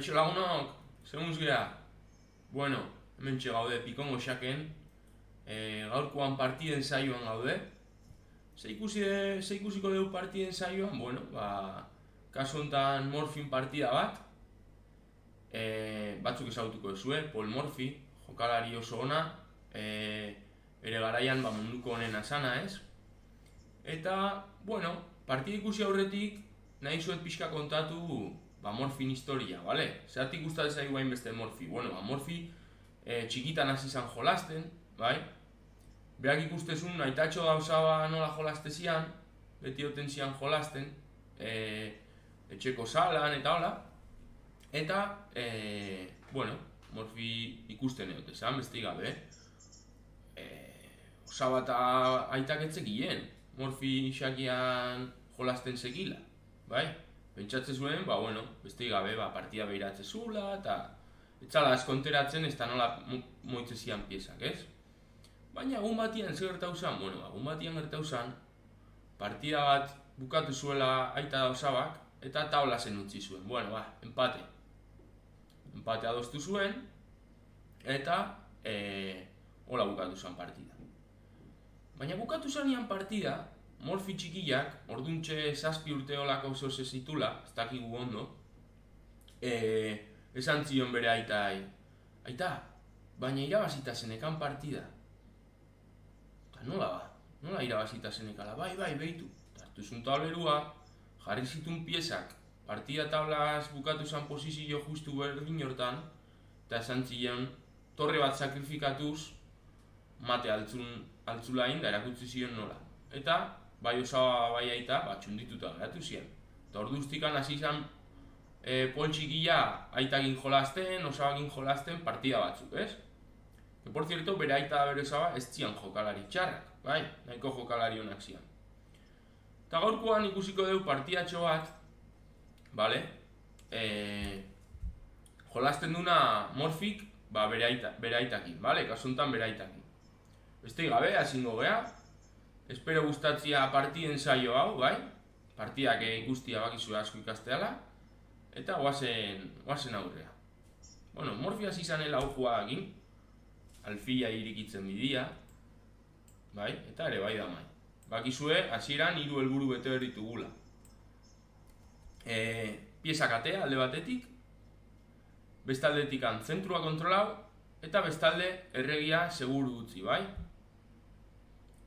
Kaixo lagunok, segunz geha. Bueno, hemen gaude pikongo xaken. Gaurkoan partiden saioan gaude. Ze ikusiko dugu partiden saioan? Bueno, kasu honetan Morfin partida bat. Batzuk ezagutuko duzue, Paul Morphy, jokalari oso ona. Ere garaian munduko honena sana, ez? Eta, bueno, partida ikusi aurretik nahi zuet pixka kontatu Morfin historia, bale? Zeratik gustatzen zaigu hainbeste Morphy? Bueno, Morphy txikitan hasi zan jolasten, bai? Berak ikustezun aitatxo gauza nola jolaste zian, beti oten zian jolasten, etxeko salan eta hola. Eta, bueno, Morphy ikusten egote zan, beste gabe. Osaba eta aitak etzekien, Morphy xakian jolasten zekila, bai? Pentsatze zuen, bueno, beste gabe, partida behiratze zula, eta etzala asko enteratzen ez da nola moitze zian piezak, ez? Baina egun batian zer gertau zan? Bueno, egun batian gertau zan, partida bat bukatu zuela aita Osabak, eta taula zen utzi zuen. Bueno, empate. Empate adostu zuen, eta hola bukatu zan partida. Baina bukatu zanian partida, Morphy txikiak, orduntxe 7 urte olako zoze zitula, ez dakigu ondo, esan zion bere aitai, aita, baina irabazita zenekan partida. Eta nola irabazita zenekala? Bai, behitu. Tartu zun tablerua, jarri zitun piezak, partida tablaz bukatu zan posizio justu berdin hortan, eta esan zion, torre bat sakrifikatuz, mate altzulain, da erakutsi zion nola. Eta, bai Osaba bai aita, txundituta geratu ziren. Eta orduztikan hasi zan Pol txikia aitakin jolasten, Osabakin jolasten partida batzuk, ez? Que por cierto, bere aita da bere Osaba ez zian jokalari txarrak, bai? Nahiko jokalari honak zian. Eta gaurkoan ikusiko dugu partidatxo bat, bale? Jolasten duna Morphyk bere aitakin, bale? Kasuntan bere aitakin. Beste gabe, hasingo geha. Espero gustatzia partiden saio hau, bai? Partidak ikustia bakizu asko ikasteala. Eta guazen aurrea. Bueno, Morphy hasi zanela aukua egin. Alfila irikitzen bidia. Bai? Eta ere bai da mai. Bakizue, hasieran 3 helburu bete berritugula. Piezak atea alde batetik. Bestaldetikan zentrua kontrolau. Eta bestalde erregia seguru utzi, bai?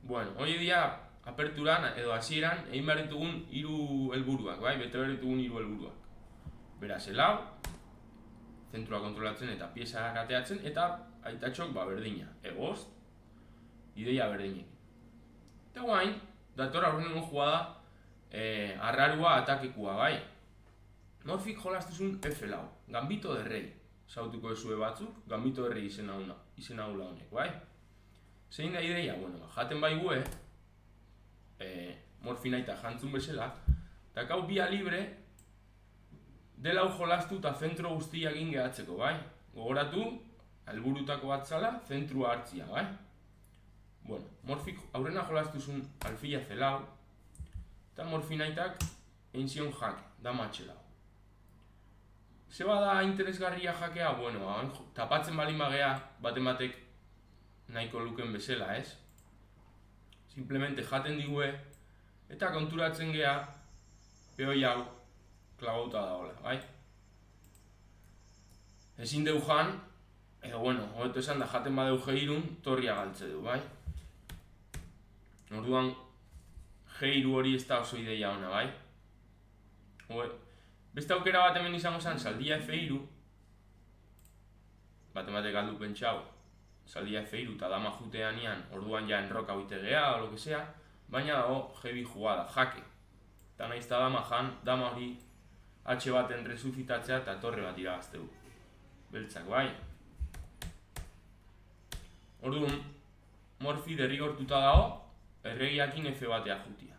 Bueno, hori dia aperturan edo hasieran egin behar ditugun 3 helburuak, bai? Bete behar ditugun 3 helburuak. Beraz, helau, zentrua kontrolatzen eta piezak ateatzen, eta aitatxok berdina, egozt, ideia berdinek. Eta guain, dator aurrenengo jugada arrarua atakekua, bai? Morphyk jolastuzun F4, Gambito de Rey, sautuko ezue batzuk, Gambito de Rey izena hula honek, bai? Zein da ideia? Bueno, jaten baigue, Morphy naita jantzun bezala, eta kau bia libre, dela hau jolastu eta zentro guztia egin gehatzeko, bai? Gogoratu, helburutako bat zala, zentrua hartzia, bai? Bueno, Morphyk aurrena jolastuzun alfila zelau, eta Morphy naitak egin zion jake, dama atxelau. Zeba da interesgarria jakea? Bueno, tapatzen balin bagea, batek nahiko luken bezala, ez? Simplemente jaten digue, eta konturatzen geha, behoi hau, klabauta da hola, bai? Ezin deu jan, edo bueno, hobeto esan da jaten badeu G3, torria galtze du, bai? Orduan, G3 hori ez da oso ideia ona, bai? Beste aukera bat hemen izango zen, saldia F3, batek galdu pentsau, saldia F3 eta dama jutean ian, orduan ja enroka oite geha o lo que sea, baina dago G2 jugada, jake. Eta nahiz eta dama hori H baten resucitatzea eta torre bat irabazte du. Beltzak, bai? Orduan, Morphy derrigortuta dago, erregiakin F batea jutia.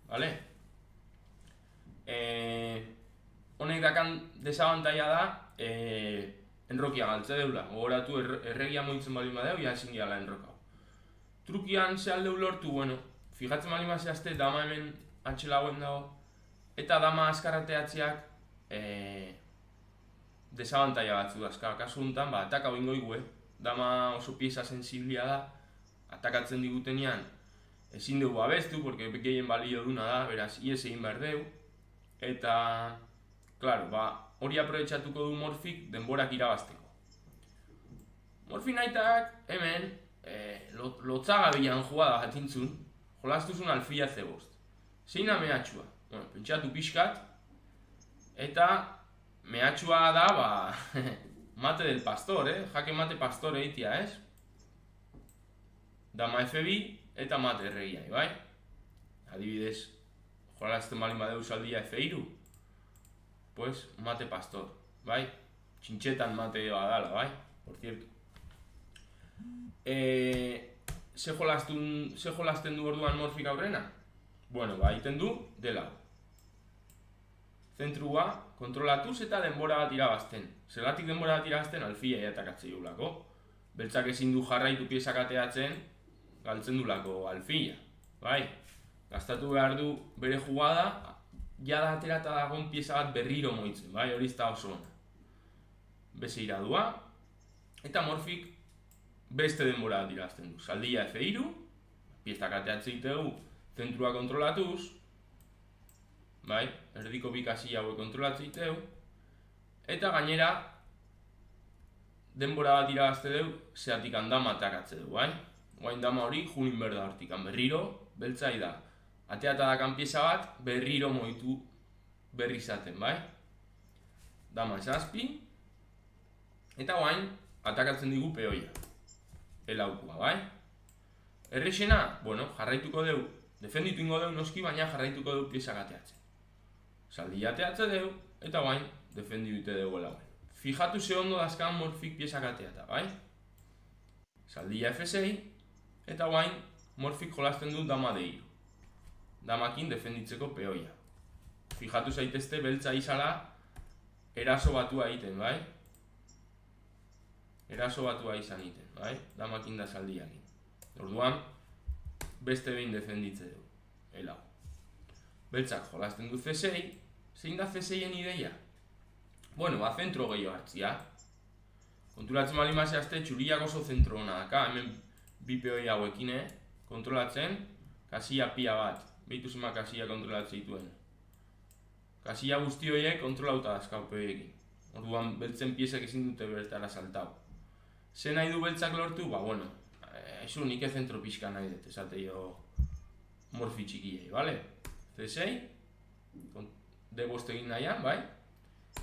Bale? Honek dakan desabantaia da, enrokia galtze deula. Gogoratu erregia moitzen balin badeu, ja ezin gehala enrokau. Trukian ze aldeu lortu, bueno, fijatzen balin bazehazte, dama hemen atxelauen dago, eta dama askarrateatzeak desabantaia batzu dazka. Kasu honetan, ataka bingo igue, dama oso pieza sensiblia da, atakatzen digutenean, ezin dugu abestu, porque gehien balio duna da, beraz, ies egin behar deu, eta, claro, hori aprobetxatuko du Morfik denborak irabazteko. Morfik naitak, hemen, lotzagabilan jugada jatintzun, jolastuzun alfila C5. Zeina mehatxua? Bueno, pentsatu pixkat, eta mehatxua da, mate del pastor, jake mate pastor egitea, ez? Dama F2 eta mate erregia, bai? Adibidez, jolazten balin badeu saldia F3, pues mate pastor, bai? Txintxetan mate badala, bai? Por cierto. Ze jolasten du orduan Morfik aurrena? Bueno, egiten du dela. Zentrua kontrolatuz eta denbora bat irabazten. Zergatik denbora bat irabazten alfila atakatzei ulako. Beltzak ezin du jarraitu piezak ateatzen, galtzen du lako alfila. Bai? Gastatu behar du bere jugada, jada aterata dagoen pieza bat berriro moitzen, bai? Hori ez da oso ona. Beze iradua, eta Morfik beste denbora bat irabazten du. Saldia F3, piezak ateatzen ditegu, zentrua kontrolatuz, bai? Erdiko bi kasilla hauek kontrolatzen diteu, eta gainera denbora bat irabazte deu, zeatik dama atakatze du, bai? Guain dama hori junin berda hortikan berriro, beltzai da. Ateata dakan pieza bat, berriro moitu berri izaten, bai? Dama esazpi, eta guain atakatzen digu peoia. Elaukua, bai? Errexena, bueno, jarraituko deu, defenditu ingo deu noski, baina jarraituko deu piezak ateatzen. Saldi ateatze deu, eta guain defendibite deu elauen. Fijatu ze ondo dazkan Morfik piezak ateata, bai? Saldia F6, eta guain Morfik jolasten du dama D3. Damakin defenditzeko peoia. Fijatu zaitezte beltza izala eraso batua egiten, bai? Eraso batua izan egiten, bai? Damakin da saldiakin. Orduan, beste behin defenditze du, elau. Beltzak jolasten du C6, zein da C6en ideia? Bueno, zentro gehiago hartzia. Konturatzen bali mazazte, txuriak oso zentro hona daka, hemen bi peoi hauekin, kontrolatzen, kasilla pia bat, behitu zema kasilla kontrolatzen dituen. Kasilla guzti horiek kontrolauta dazkau peoiekin. Orduan, beltzen piezak ezin dute bertara saltau. Ze nahi du beltzak lortu? Bueno, eso nik zentro pixka nahi dut, esate jo Morfi txikiei, bale? C6, D5 egin nahian, bai?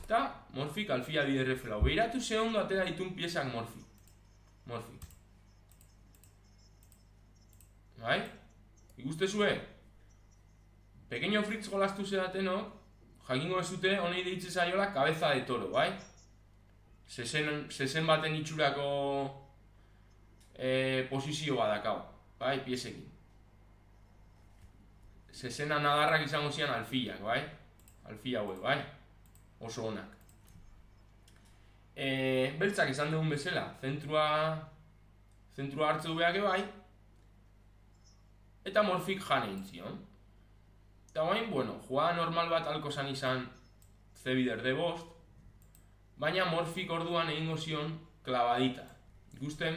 Eta Morfik alfila biderref lau. Behiratu ze ondo atera ditun piezak Morfik. Bai? Ikustezue? Pequeño Fritz jolastu zedateno, jakingo ez dute honei deitze zaiola cabeza de toro, bai? Zezen baten itxurako posizio badakau, bai? Piezekin. Zezena nadarrak izango zian alfilak, bai? Alfila hauek, bai? Oso onak. Beltzak izan dugun bezala, zentrua hartze du behake bai, eta Morfik jan egin zion. Eta guain, bueno, jugada normal bat alko zan izan C bider D5, baina Morfik orduan egingo zion klavadita. Ikusten,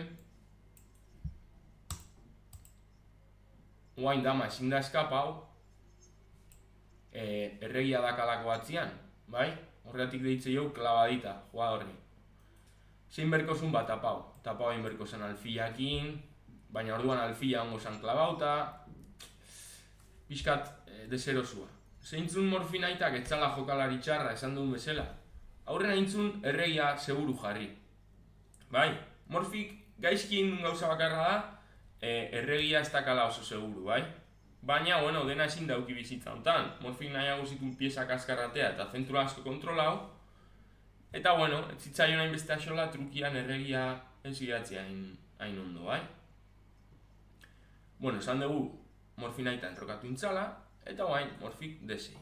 guain dama ezin da eskapau, erregia dakalako batzian, bai? Horregatik deitze jau klavadita, jugada horri. Zein berko zun bat tapau. Tapau egin berko zen alfilakin, baina orduan alfila ongo zen klavauta, pixkat deserosua. Zeintzun Morfin aitak etzala jokalari txarra esan duen bezala. Aurrena intzun erregia seguru jarri. Bai? Morfik gaizki indun gauza bakarra da, erregia ez dakala oso seguru, bai? Baina, bueno, dena ezin dauki bizitza honetan. Morfik nahiago zitun piezak askarratea eta zentrua asko kontrolau. Eta, bueno, ez zitzaion hain beste axola trukian erregia ez iratzea hain ondo, bai? Bueno, esan dugu Morfik nahitan enrokatu intzala, eta guain Morfik D6.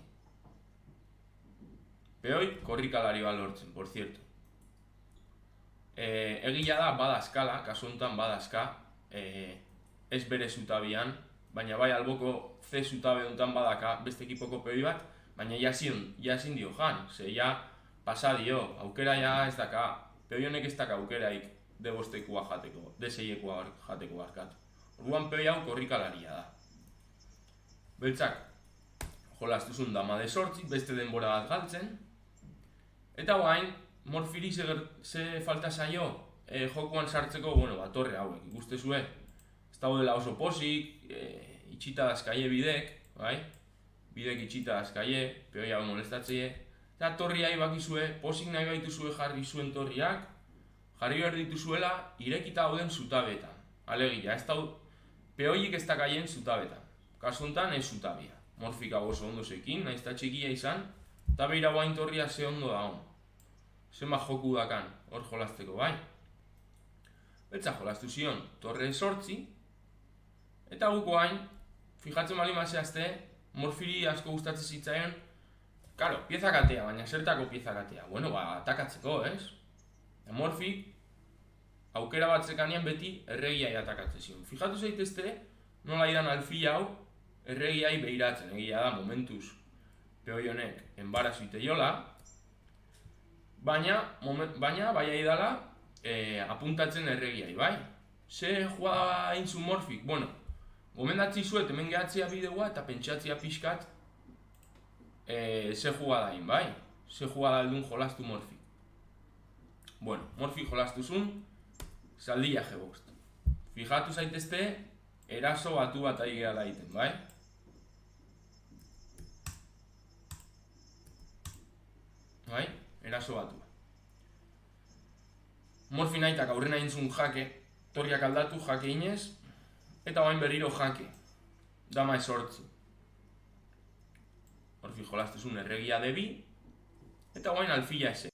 Peoi, korrikalari bat lortzen, por cierto. Egia da, badazkala, kasu honetan badazka, ez bere zutabian, baina bai alboko C zutabe honetan badaka beste ekipoko peoi bat, baina jasin dio jan, ze ja pasa dio, aukera ja ez daka, peoi honek ez daka aukeraik de bostekua jateko, de seiekua jateko barkatu. Orduan peoi hau korrikalaria da. Beltzak, jolastuzun dama de sortzi, beste denbora bat galtzen, eta guain, Morfiri ze falta zaio jokuan sartzeko, torre hauek, ikustezue, ez daudela oso posik, itxita dazkaie bidek, bai? Bidek itxita dazkaie, peoi hau molestatzeie, eta torriai bakizue, posik nahi baituzue jarri zuen torriak, jarri behar dituzuela irekita dauden zutabetan. Alegia, ez daud, peoiek ez dakaien zutabetan. Kasu honetan ez zutabia. Morfik hau oso ondo zekin, nahiz eta txikia izan, eta behira guain torria ze ondo da hon. Zenbat joku dakan, hor jolasteko, bai? Betza jolastu zion, torre sortzi, eta guk guain, fijatzen bali mazeazte, Morfiri asko gustatzen zitzaien, karo, piezak atea, baina zertako piezak atea? Atakatzeko, ez? Morfik, aukera bat zekanean beti erregiai atakatzen zion. Fijatu zaitezte, nola idan alfila hau, erregiai behiratzen, egia da, momentuz, peoi honek enbarazuite jola, baina bai aidala apuntatzen erregiai, bai? Ze jugada intzun Morfik? Gomendatzi zuet hemen gehatzea bideoa eta pentsatzea pixkat ze jugada hain, bai? Ze jugada aldun jolastu Morfik. Morfik jolastu zun, zaldia jebost. Fijatu zaitezte, eraso batu bat ari gehala egiten, bai? Bai? Eraso batu. Morfi nahitak aurrena intzun jake, torriak aldatu jake inez, eta bain berriro jake, dama esortzi. Morfi jolastuzun erregia debi, eta bain alfila eze.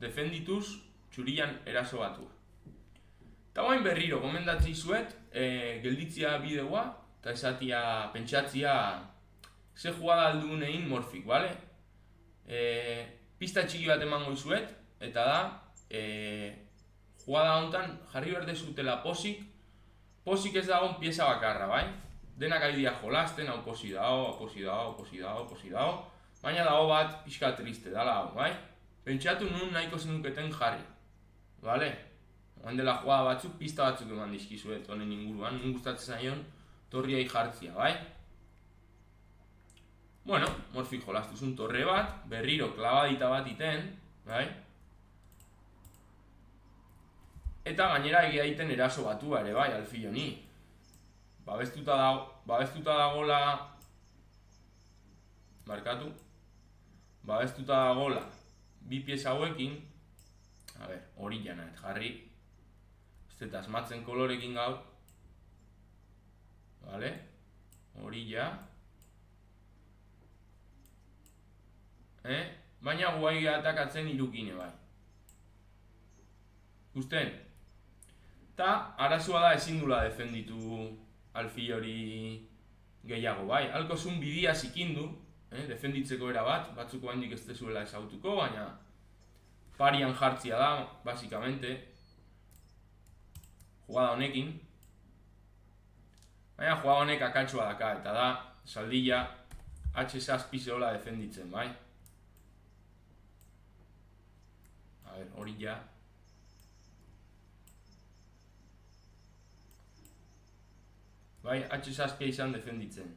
Defendituz txurian eraso batua. Eta bain berriro, gomendatzi zuet, gelditzia bideoa, eta esatia pentsatzia ze jugada aldun egin Morfik, bale? Pista txiki bat emango izuet, eta da, jugada honetan jarri berde zutela posik ez dagoen pieza bakarra, bai? Denak ari dira jolasten, hau posi dago, baina dago bat pixka triste, dala hau, bai? Pentsatu nun nahiko zenuketen jarri, bale? Oan dela jugada batzuk, pista batzuk eman dizkizuet, honen inguruan, nun gustatzen zaion torriai jartzia, bai? Morfik jolastuzun torre bat, berriro klabadita bat iten, bai? Eta gainera egia iten eraso batua ere, bai, alfil honi. Babestuta dagola, markatu, babestuta dagola bi pieza hauekin, hori janaet jarri, ez eta asmatzen kolorekin gaur, vale? Hori ja, baina guai atakatzen irukine, bai. Gusten? Eta arazoa da ezin dula defenditu alfil hori gehiago, bai. Halko zun bidia zikindu, defenditzeko era bat, batzuko handik ez dezuela ezautuko, baina parian jartzia da, basikamente, jugada honekin. Baina jugada honek akatxoa daka, eta da, saldilla H6 zehola defenditzen, bai. Hori ja. Bai, H6 izan defenditzen.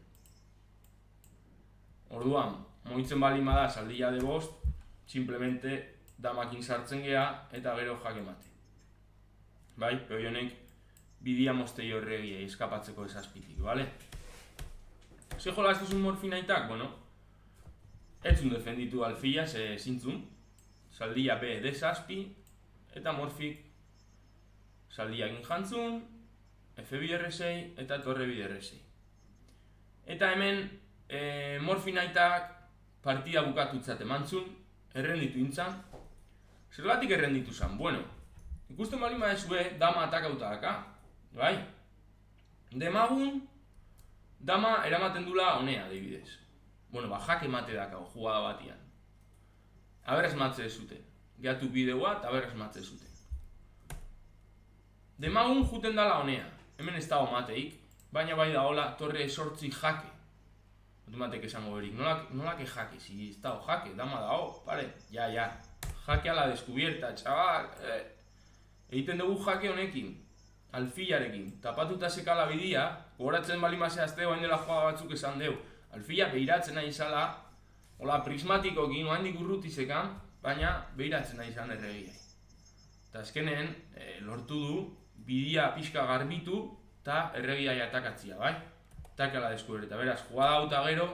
Orduan, moitzen bali da saldilla de bost, simplemente damakin sartzen gea eta gero jake mate. Bai, peoi honek bidia moztei horregiei eskapatzeko esazpitik, bale? Ze jolastuzun Morfi nahitak, etzun defenditu alfila, ze zintzun. Saldia B D6, eta Morfik saldiakin jantzun, F bidr6 eta torre bidr6. Eta hemen Morfi nahitak partida bukatutzat emantzun, errenditu intzan. Zergatik errenditu zan? Ikusten bali maezue dama atakauta daka, bai? Demagun, dama eramaten dula honea, adibidez. Jake mate dakau, jugada batian. Aber esmatze zuten. Gehatu bideoa eta aber esmatze zuten. Demagun juten dala honea. Hemen ez dago mateik, baina bai da hola torre sortzi jake. Otomatek esango berik, nolake jake, si ez dago jake, dama dago, pare, ja. Jake a la descubierta, txabal. Egiten dugu jake honekin, alfilarekin. Tapatuta sekala bidia, gogoratzen bali maseazte, oain dela joa batzuk esan deu. Alfila behiratzen nahi izala, hola prismatikokin, oain dik urrutizekan, baina behiratzen nahi izan erregiai. Eta azkenen, lortu du, bidia pixka garbitu, eta erregiai atakatzia, bai? Takala deskuberta, beraz, jugada hauta gero,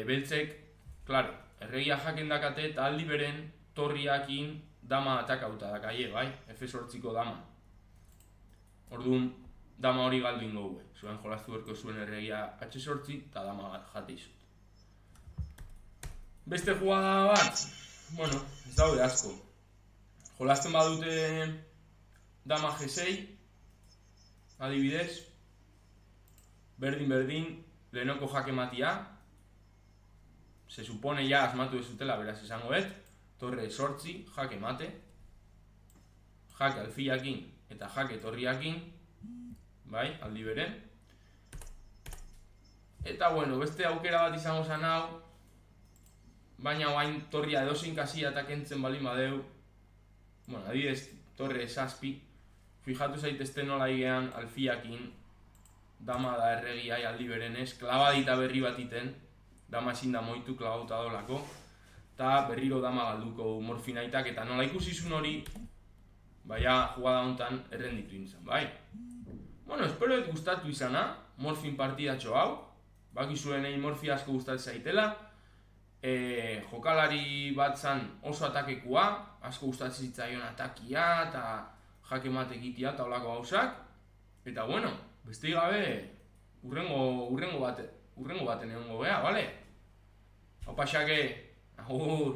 beltzek, klaro, erregia jaken dakate eta aldi beren torriakin dama atakauta dakaie, bai? F8ko dama. Orduan, dama hori galdu ingo gue. Zuen jolaztu berko zuen erregia H8 eta dama jate izut. Beste jugada bat, bueno, ez daude asko. Jolazten badute dama G6, adibidez, berdin, lehenoko jake matia, se supone ja asmatu ezutela, beraz esangoet, torre sortzi, jake mate, jake alfiakin eta jake torriakin, bai, aldi beren. Eta bueno, beste aukera bat izango zan hau, baina oain torria edozein kasia eta kentzen balin badeu, bueno, adibidez, torre zazpi, fijatu zaitezte nola igean alfiakin, dama da erregiai aldi berenez, klabadita berri bat iten, dama ezin da moitu klabauta dolako, eta berriro dama galduko morfinaitak, eta nola ikusizun hori, baina jugada hontan errenditu intzan, bai? Bueno, espero et gustatu izana, morfin partidatxo hau, bakizuen egin morfi asko gustatzen zaitela, jokalari bat zan oso atakekua, asko gustatzen zitzaion atakia, eta jake mate egitea eta olako gauzak, eta bueno, beste gabe, urrengo baten egongo gea, bale? Opa xake, agur!